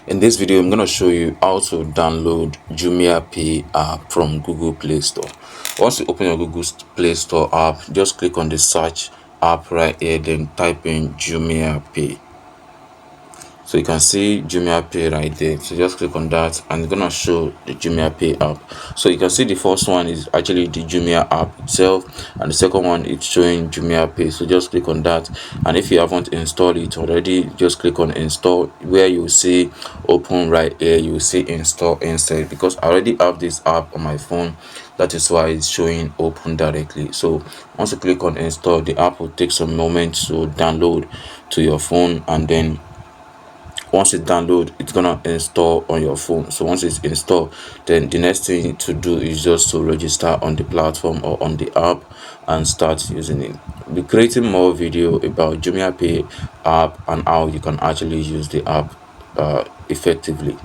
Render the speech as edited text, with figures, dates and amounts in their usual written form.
In this video, I'm going to show you how to download Jumiapay app from Google Play Store. Once you open your Google Play Store app, just click on the search app right here, then type in Jumiapay. So you can see Jumiapay right there. So just click on that and it's gonna show the Jumiapay app. So you can see the first one is actually the Jumia app itself, and the second one is showing Jumiapay. So just click on that, and if you haven't installed it already, just click on install. Where you see open right here, you will see install instead, because I already have this app on my phone. That is why it's showing open directly. So once you click on install, the app will take some moments to download to your phone, and then once it download, it's gonna install on your phone. So once it's installed, then the next thing to do is just to register on the platform or on the app and start using it. We'll be creating more video about Jumiapay app and how you can actually use the app effectively.